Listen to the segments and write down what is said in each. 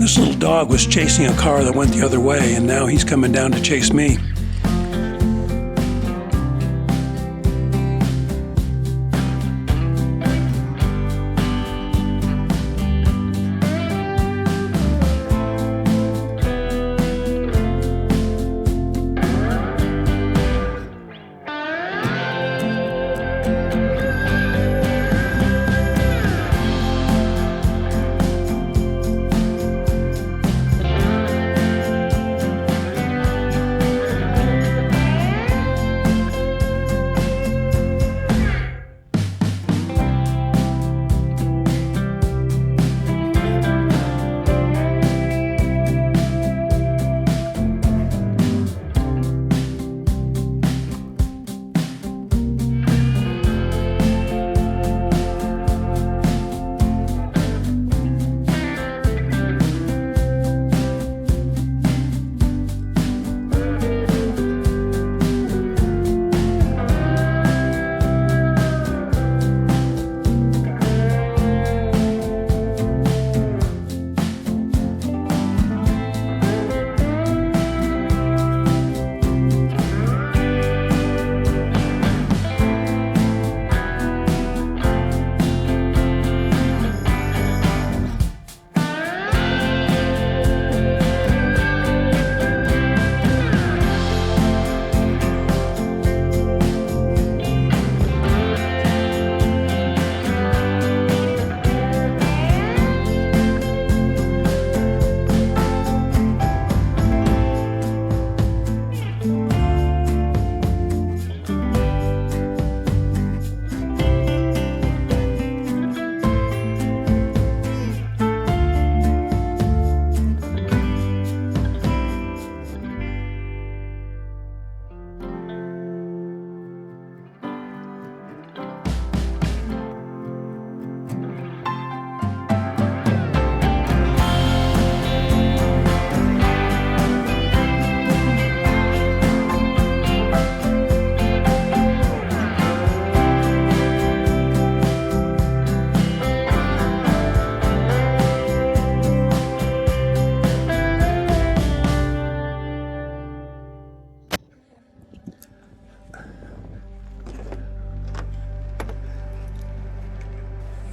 This little dog was chasing a car that went the other way, and now he's coming down to chase me.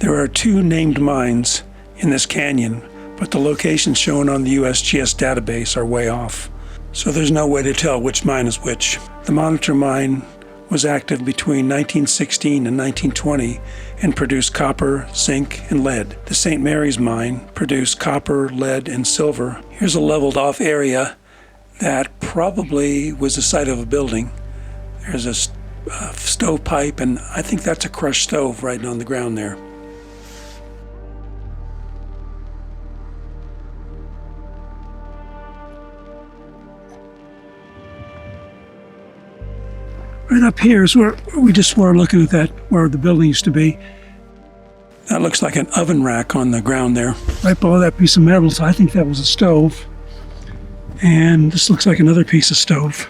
There are 2 named mines in this canyon, but the locations shown on the USGS database are way off, so there's no way to tell which mine is which. The Monitor mine was active between 1916 and 1920 and produced copper, zinc, and lead. The St. Mary's mine produced copper, lead, and silver. Here's a leveled off area that probably was the site of a building. There's a stovepipe, and I think that's a crushed stove right on the ground there. Right up here is where we just were looking at that, where the building used to be. That looks like an oven rack on the ground there. Right below that piece of metal, so I think that was a stove. And this looks like another piece of stove.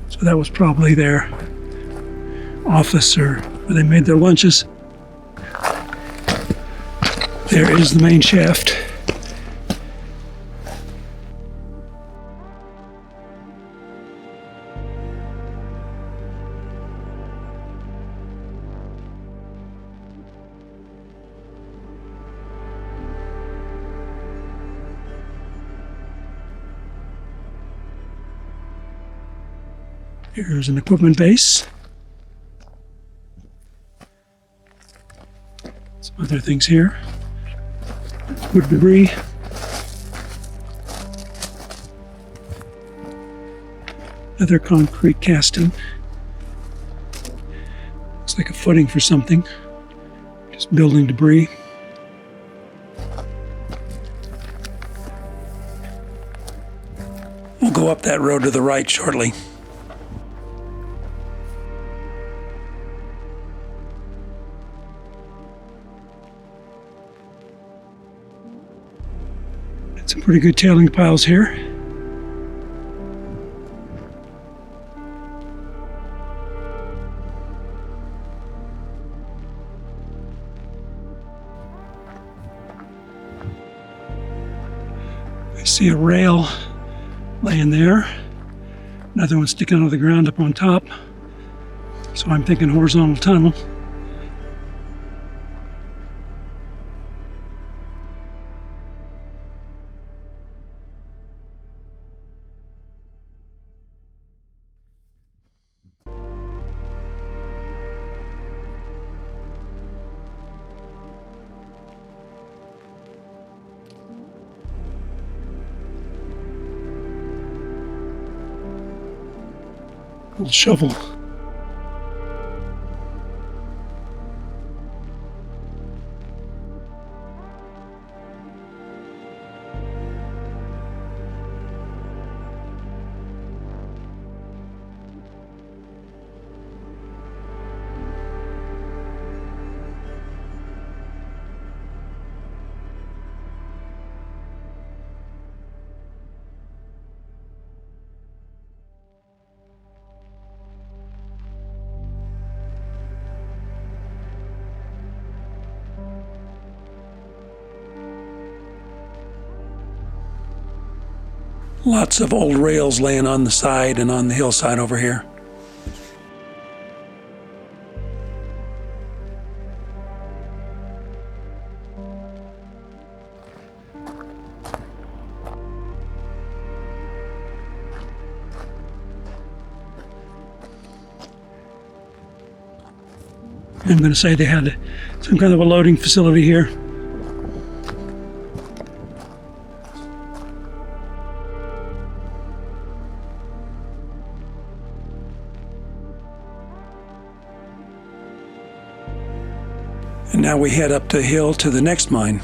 So that was probably their office or where they made their lunches. There is the main shaft. Here's an equipment base. Some other things here. Wood debris. Another concrete casting. Looks like a footing for something. Just building debris. We'll go up that road to the right shortly. Some pretty good tailing piles here. see a rail laying there. Another one sticking out of the ground up on top. So I'm thinking horizontal tunnel. Little shovel. Lots of old rails laying on the side and on the hillside over here. I'm going to say they had some kind of a loading facility here. And now we head up the hill to the next mine.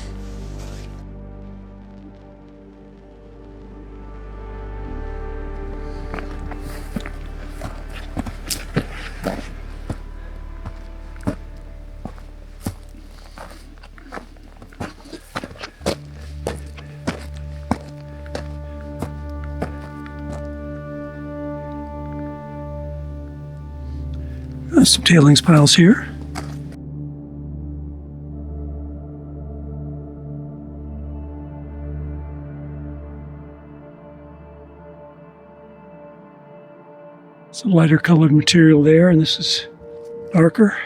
There's some tailings piles here. Some lighter colored material there, and this is darker.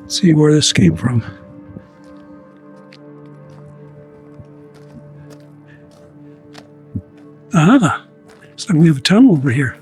Let's see where this came from. Ah, looks like we have a tunnel over here.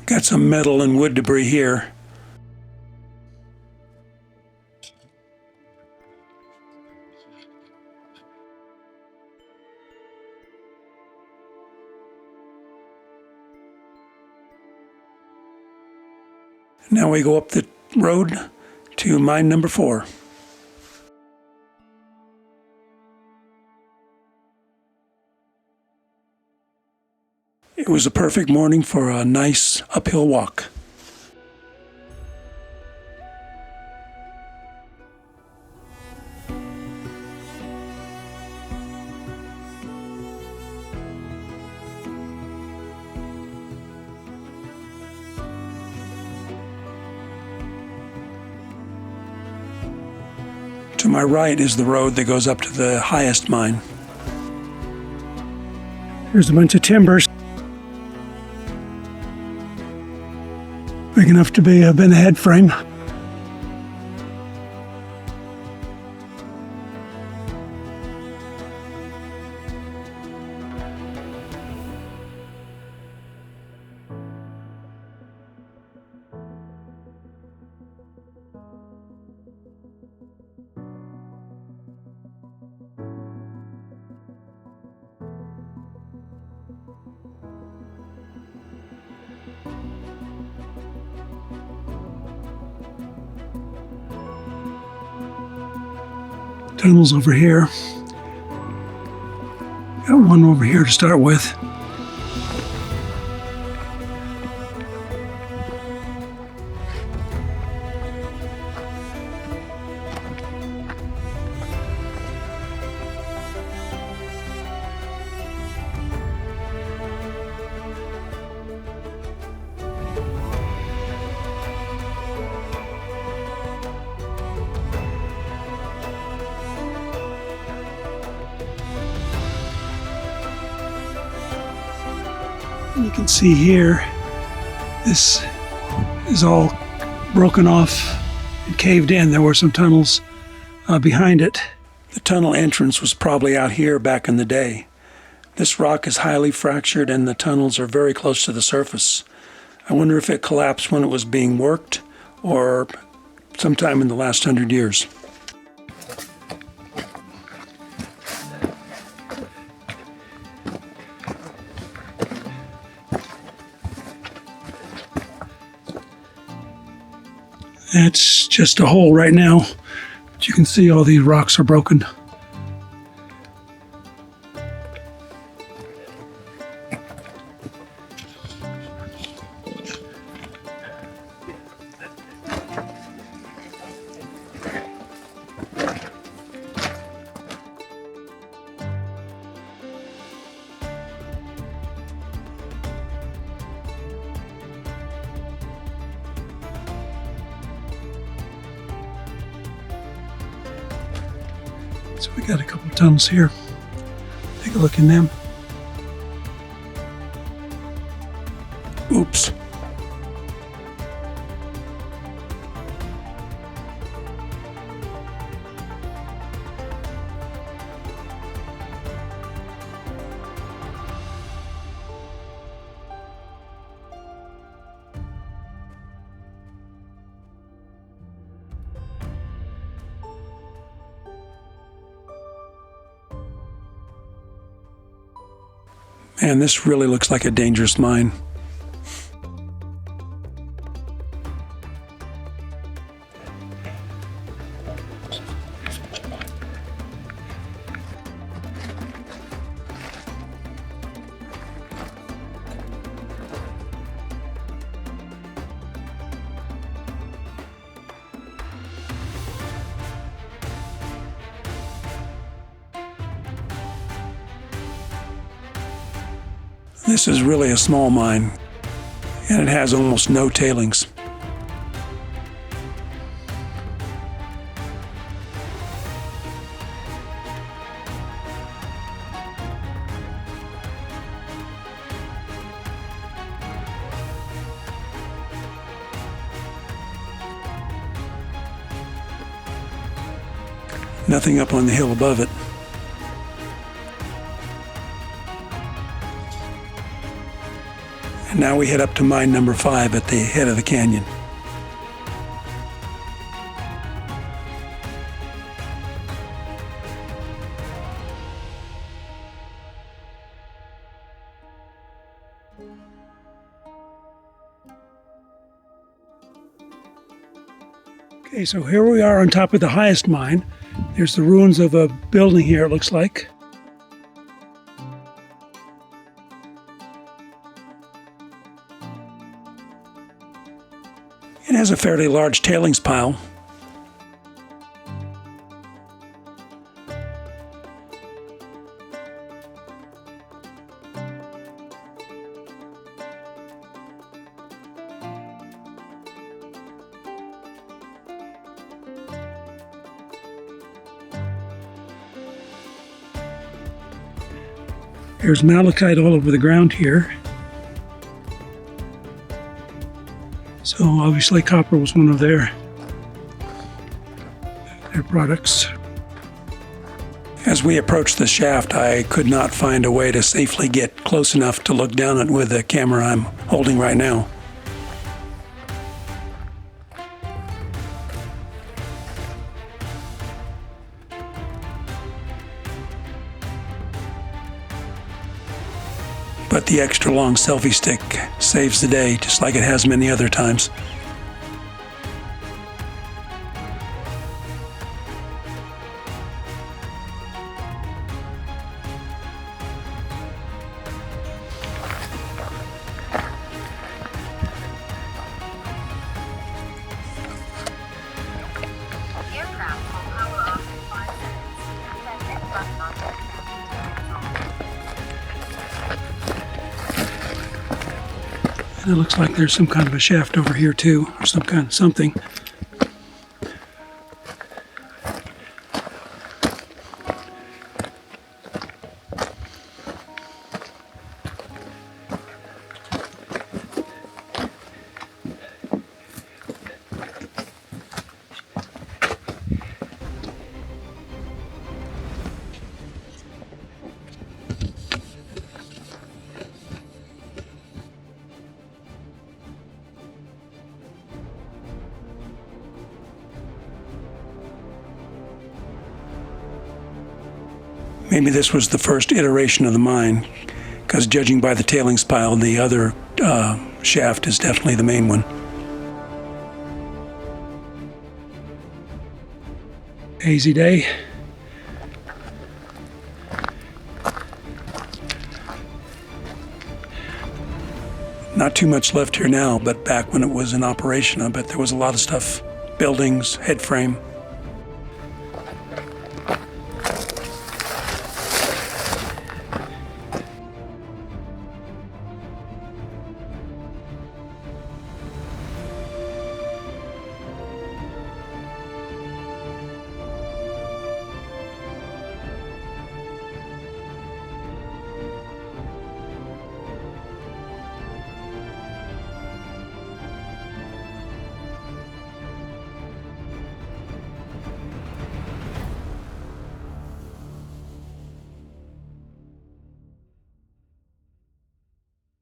Got some metal and wood debris here. Now we go up the road to mine number 4. It was a perfect morning for a nice uphill walk. To my right is the road that goes up to the highest mine. Here's a bunch of timbers. Big enough to be a head frame. tunnels over here. Got one over here to start with. You can see here, this is all broken off and caved in. There were some tunnels behind it. The tunnel entrance was probably out here back in the day. This rock is highly fractured and the tunnels are very close to the surface. I wonder if it collapsed when it was being worked or sometime in the last 100 years. It's just a hole right now, but you can see all these rocks are broken. So we got a couple of tunnels here. Take a look in them. Oops. Man, this really looks like a dangerous mine. This is really a small mine, and it has almost no tailings. Nothing up on the hill above it. And now we head up to mine number 5 at the head of the canyon. Okay, so here we are on top of the highest mine. There's the ruins of a building here, it looks like. It has a fairly large tailings pile. There's malachite all over the ground here. So obviously copper was one of their products. As we approached the shaft, I could not find a way to safely get close enough to look down it with the camera I'm holding right now. But the extra long selfie stick saves the day, just like it has many other times. And it looks like there's some kind of a shaft over here too, or some kind of something. Maybe this was the first iteration of the mine, because judging by the tailings pile, the other shaft is definitely the main one. Hazy day. Not too much left here now, but back when it was in operation, I bet there was a lot of stuff. Buildings, head frame.